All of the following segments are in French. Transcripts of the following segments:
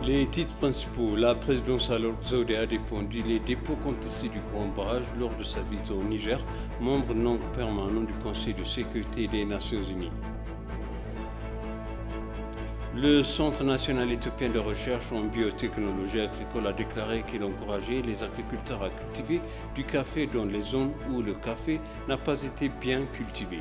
Les titres principaux. La présidence Zodé a défendu les dépôts contestés du Grand Barrage lors de sa visite au Niger, membre non permanent du Conseil de sécurité des Nations Unies. Le Centre national éthiopien de recherche en biotechnologie agricole a déclaré qu'il encourageait les agriculteurs à cultiver du café dans les zones où le café n'a pas été bien cultivé.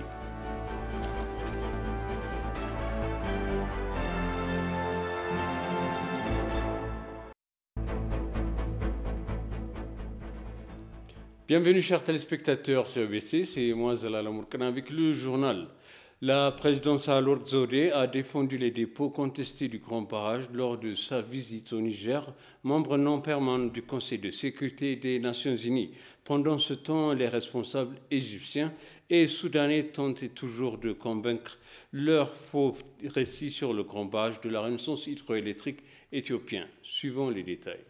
Bienvenue chers téléspectateurs sur ABC, c'est moi Zalal Amourkana avec le journal. La présidence Sahle-Work Zewde a défendu les dépôts contestés du Grand Barrage lors de sa visite au Niger, membre non permanent du Conseil de sécurité des Nations Unies. Pendant ce temps, les responsables égyptiens et soudanais tentent toujours de convaincre leur faux récit sur le Grand Barrage de la renaissance hydroélectrique éthiopien. Suivons les détails.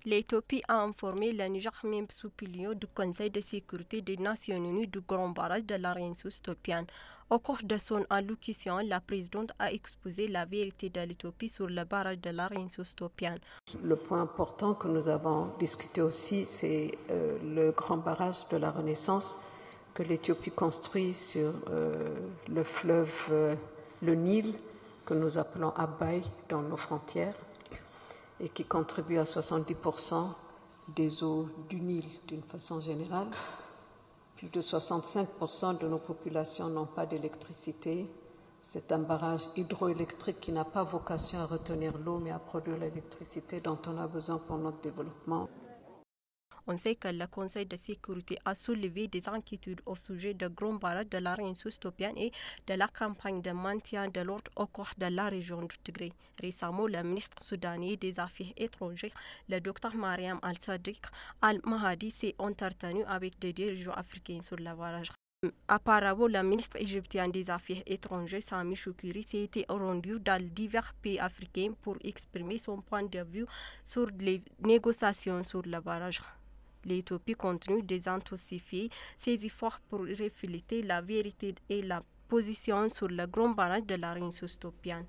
L'Éthiopie a informé le Niger même sous pilier du Conseil de sécurité des Nations Unies du Grand Barrage de la Renaissance éthiopienne. Au cours de son allocution, la présidente a exposé la vérité de l'Éthiopie sur le barrage de la Renaissance éthiopienne. Le point important que nous avons discuté aussi, c'est le grand barrage de la Renaissance que l'Éthiopie construit sur le fleuve, le Nil, que nous appelons Abay dans nos frontières, et qui contribue à 70% des eaux du Nil d'une façon générale. Plus de 65% de nos populations n'ont pas d'électricité. C'est un barrage hydroélectrique qui n'a pas vocation à retenir l'eau, mais à produire l'électricité dont on a besoin pour notre développement. On sait que le Conseil de sécurité a soulevé des inquiétudes au sujet du grand barrage de la Renaissance éthiopienne et de la campagne de maintien de l'ordre au cours de la région du Tigré. Récemment, le ministre soudanais des Affaires étrangères, le Dr Mariam Al-Sadiq Al-Mahdi, s'est entretenu avec des dirigeants africains sur le barrage. Auparavant, le ministre égyptien des Affaires étrangères, Sami Choukiri, s'est rendu dans divers pays africains pour exprimer son point de vue sur les négociations sur le barrage. L'Éthiopie continue d'intensifier ses efforts pour refléter la vérité et la position sur le grand barrage de la Renaissance éthiopienne.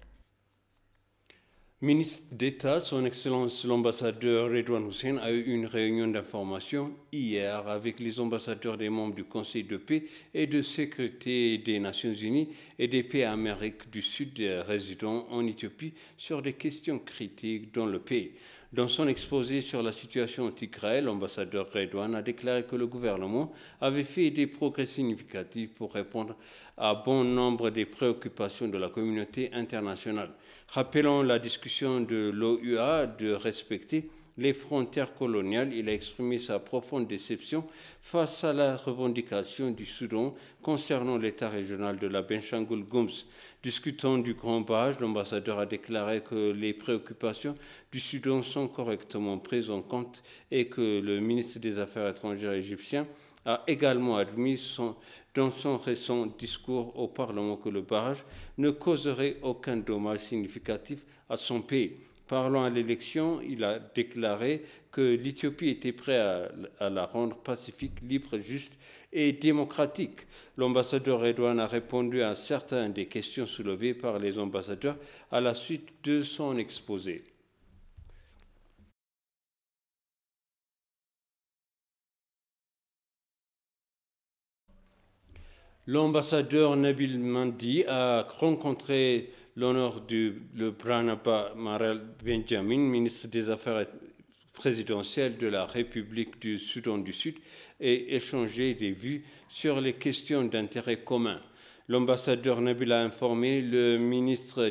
Ministre d'État, son Excellence l'ambassadeur Redouane Hussein a eu une réunion d'information hier avec les ambassadeurs des membres du Conseil de paix et de sécurité des Nations Unies et des pays Amérique du Sud résidant en Éthiopie sur des questions critiques dans le pays. Dans son exposé sur la situation au Tigré, l'ambassadeur Redouane a déclaré que le gouvernement avait fait des progrès significatifs pour répondre à bon nombre des préoccupations de la communauté internationale. Rappelant la discussion de l'OUA de respecter les frontières coloniales, il a exprimé sa profonde déception face à la revendication du Soudan concernant l'état régional de la Benchangul-Gums. Discutant du Grand Barrage, l'ambassadeur a déclaré que les préoccupations du Soudan sont correctement prises en compte et que le ministre des Affaires étrangères égyptien a également admis dans son récent discours au Parlement que le barrage ne causerait aucun dommage significatif à son pays. Parlant à l'élection, il a déclaré que l'Éthiopie était prête à la rendre pacifique, libre, juste et démocratique. L'ambassadeur Redouane a répondu à certaines des questions soulevées par les ambassadeurs à la suite de son exposé. L'ambassadeur Nabil Mandi a rencontré l'honneur du Branaba Marel Benjamin, ministre des Affaires présidentielles de la République du Soudan du Sud, et échangé des vues sur les questions d'intérêt commun. L'ambassadeur Nabil a informé le ministre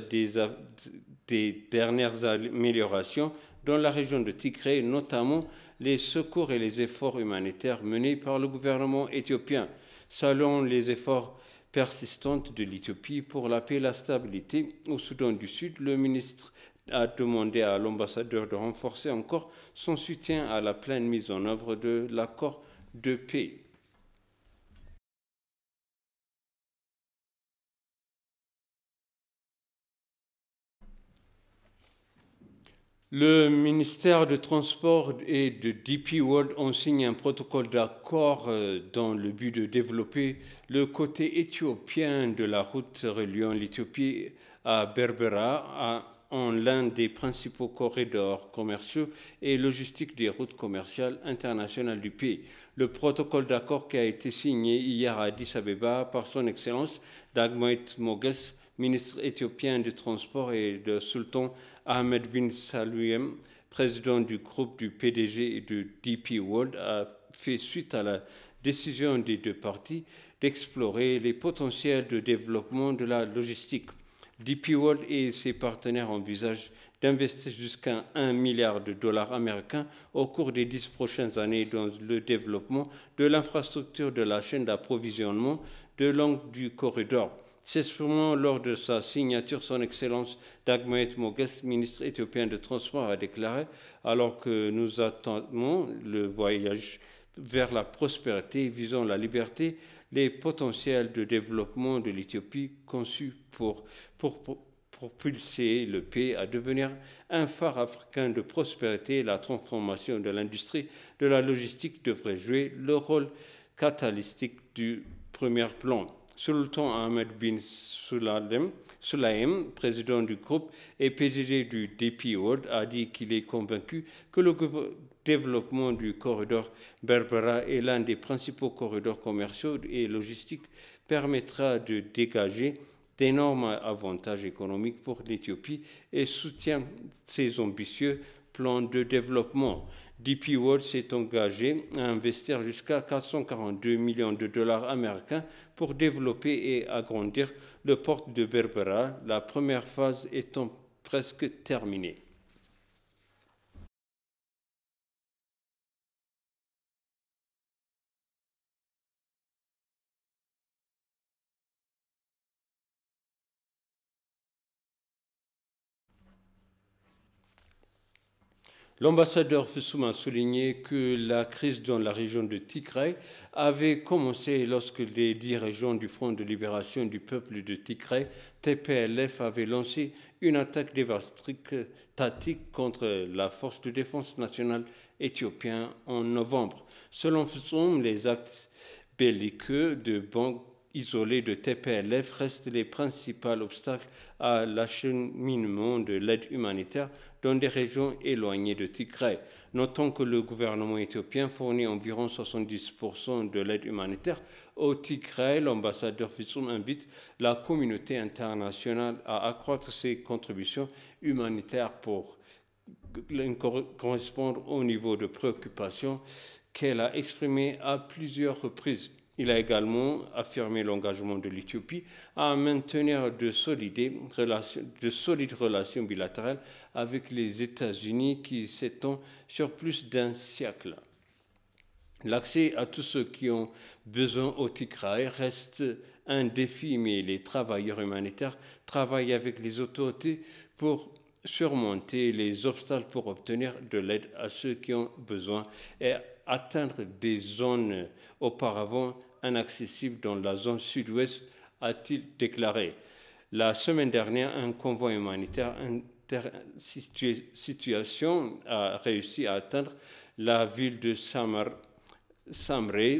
des dernières améliorations dans la région de Tigré, notamment les secours et les efforts humanitaires menés par le gouvernement éthiopien. Selon les efforts persistants de l'Éthiopie pour la paix et la stabilité au Soudan du Sud, le ministre a demandé à l'ambassadeur de renforcer encore son soutien à la pleine mise en œuvre de l'accord de paix. Le ministère de Transport et de DP World ont signé un protocole d'accord dans le but de développer le côté éthiopien de la route reliant l'Éthiopie à Berbera, en l'un des principaux corridors commerciaux et logistiques des routes commerciales internationales du pays. Le protocole d'accord qui a été signé hier à Addis Abeba par son Excellence Dagmawit Moges, ministre éthiopien du Transport, et de Sultan Ahmed bin Saluem, président du groupe du PDG et de DP World, a fait suite à la décision des deux parties d'explorer les potentiels de développement de la logistique. DP World et ses partenaires envisagent d'investir jusqu'à $1 milliard américains au cours des 10 prochaines années dans le développement de l'infrastructure de la chaîne d'approvisionnement de l'angle du corridor. S'exprimant lors de sa signature, son Excellence Dagmawit Moges, ministre éthiopien de Transport, a déclaré « Alors que nous attendons le voyage vers la prospérité visant la liberté, les potentiels de développement de l'Éthiopie conçus pour propulser le pays à devenir un phare africain de prospérité, la transformation de l'industrie de la logistique devrait jouer le rôle catalytique du premier plan. » Sultan Ahmed bin Sulaim, président du groupe et PDG du DP World, a dit qu'il est convaincu que le développement du corridor Berbera est l'un des principaux corridors commerciaux et logistiques, permettra de dégager d'énormes avantages économiques pour l'Éthiopie et soutient ses ambitieux plans de développement. DP World s'est engagé à investir jusqu'à $442 millions américains pour développer et agrandir le port de Berbera, la première phase étant presque terminée. L'ambassadeur Fissoum a souligné que la crise dans la région de Tigray avait commencé lorsque les dirigeants du Front de libération du peuple de Tigray, TPLF, avaient lancé une attaque dévastatrice contre la force de défense nationale éthiopienne en novembre. Selon Fissoum, les actes belliqueux de banques isolés de TPLF restent les principaux obstacles à l'acheminement de l'aide humanitaire dans des régions éloignées de Tigray. Notons que le gouvernement éthiopien fournit environ 70% de l'aide humanitaire au Tigray. L'ambassadeur Fissoum invite la communauté internationale à accroître ses contributions humanitaires pour correspondre au niveau de préoccupation qu'elle a exprimé à plusieurs reprises. Il a également affirmé l'engagement de l'Éthiopie à maintenir de solides relations bilatérales avec les États-Unis qui s'étendent sur plus d'un siècle. L'accès à tous ceux qui ont besoin au Tigray reste un défi, mais les travailleurs humanitaires travaillent avec les autorités pour surmonter les obstacles pour obtenir de l'aide à ceux qui ont besoin et atteindre des zones auparavant inaccessibles dans la zone sud-ouest, a-t-il déclaré. La semaine dernière, un convoi humanitaire situation a réussi à atteindre la ville de Samre,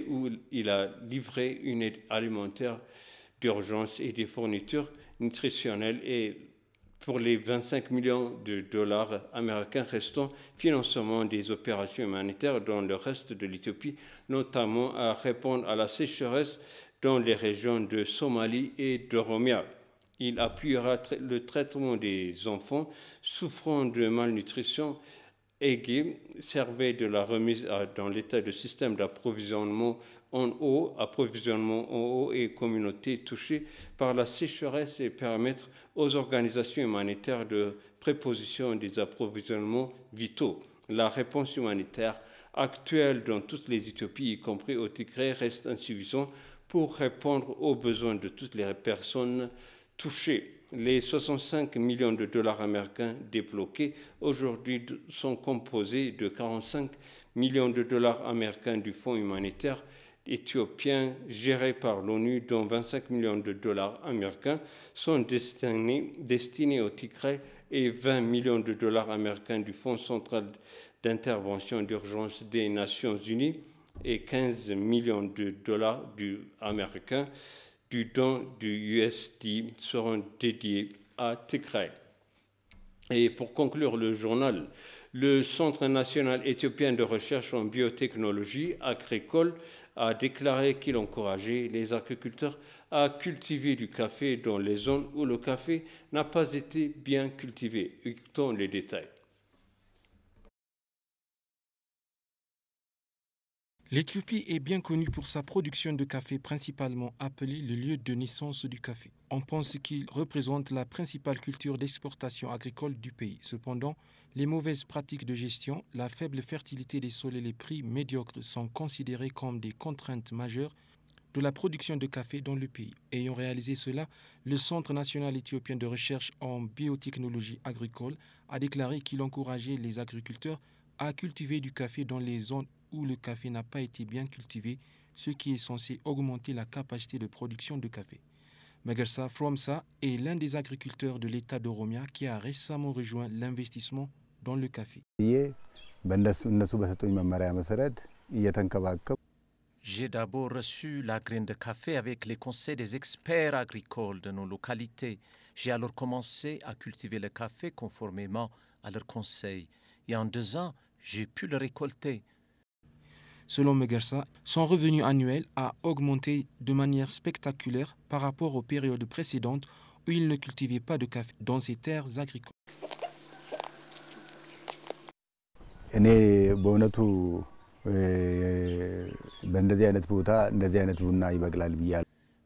où il a livré une aide alimentaire d'urgence et des fournitures nutritionnelles et pour les $25 millions américains restants, financement des opérations humanitaires dans le reste de l'Éthiopie, notamment à répondre à la sécheresse dans les régions de Somalie et d'Oromia. Il appuiera le traitement des enfants souffrant de malnutrition aiguë, servait de la remise dans l'état de système d'approvisionnement en eau et communautés touchées par la sécheresse et permettre aux organisations humanitaires de préposition des approvisionnements vitaux. La réponse humanitaire actuelle dans toutes les Éthiopies, y compris au Tigray, reste insuffisante pour répondre aux besoins de toutes les personnes touchées. Les $65 millions américains débloqués aujourd'hui sont composés de $45 millions américains du Fonds humanitaire éthiopiens gérés par l'ONU, dont 25 millions de dollars américains sont destinés au Tigré et 20 millions de dollars américains du Fonds central d'intervention d'urgence des Nations Unies et 15 millions de dollars américains du don du USD seront dédiés à Tigré. Et pour conclure le journal, le Centre national éthiopien de recherche en biotechnologie agricole a déclaré qu'il encourageait les agriculteurs à cultiver du café dans les zones où le café n'a pas été bien cultivé. Écoutons les détails. L'Éthiopie est bien connue pour sa production de café, principalement appelée le lieu de naissance du café. On pense qu'il représente la principale culture d'exportation agricole du pays. Cependant, les mauvaises pratiques de gestion, la faible fertilité des sols et les prix médiocres sont considérés comme des contraintes majeures de la production de café dans le pays. Ayant réalisé cela, le Centre national éthiopien de recherche en biotechnologie agricole a déclaré qu'il encourageait les agriculteurs à cultiver du café dans les zones où le café n'a pas été bien cultivé, ce qui est censé augmenter la capacité de production de café. Megersa Fromsa est l'un des agriculteurs de l'État d'Oromia qui a récemment rejoint l'investissement dans le café. J'ai d'abord reçu la graine de café avec les conseils des experts agricoles de nos localités. J'ai alors commencé à cultiver le café conformément à leurs conseils. Et en 2 ans, j'ai pu le récolter. Selon Megersa, son revenu annuel a augmenté de manière spectaculaire par rapport aux périodes précédentes où il ne cultivait pas de café dans ses terres agricoles.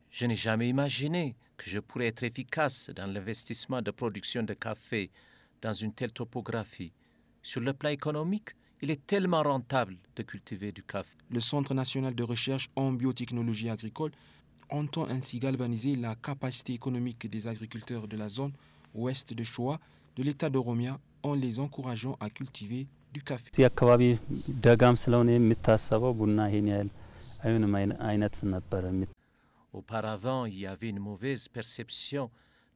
Je n'ai jamais imaginé que je pourrais être efficace dans l'investissement de production de café dans une telle topographie. Sur le plan économique, il est tellement rentable de cultiver du café. Le Centre national de recherche en biotechnologie agricole entend ainsi galvaniser la capacité économique des agriculteurs de la zone ouest de Shoa de l'État d'Oromia en les encourageant à cultiver du café. Auparavant, il y avait une mauvaise perception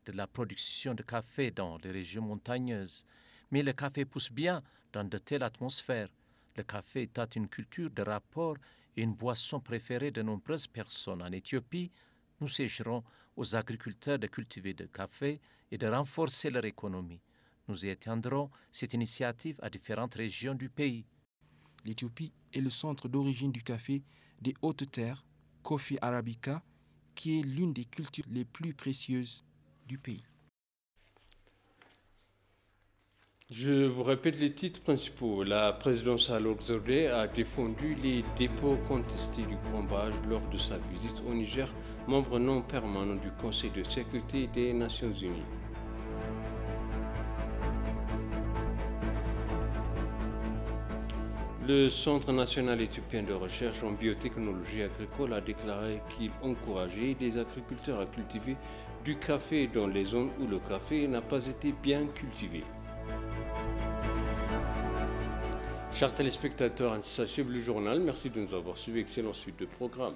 de la production de café dans les régions montagneuses. Mais le café pousse bien dans de telles atmosphères. Le café étant une culture de rapport et une boisson préférée de nombreuses personnes en Éthiopie, nous suggérons aux agriculteurs de cultiver du café et de renforcer leur économie. Nous étendrons cette initiative à différentes régions du pays. L'Éthiopie est le centre d'origine du café des Hautes-Terres, Coffea arabica, qui est l'une des cultures les plus précieuses du pays. Je vous répète les titres principaux. La présidence Al-Orzodé a défendu les dépôts contestés du Grand Barrage lors de sa visite au Niger, membre non permanent du Conseil de sécurité des Nations Unies. Le Centre national éthiopien de recherche en biotechnologie agricole a déclaré qu'il encourageait les agriculteurs à cultiver du café dans les zones où le café n'a pas été bien cultivé. Chers téléspectateurs, ainsi s'achève le journal. Merci de nous avoir suivis. Excellente suite de programme.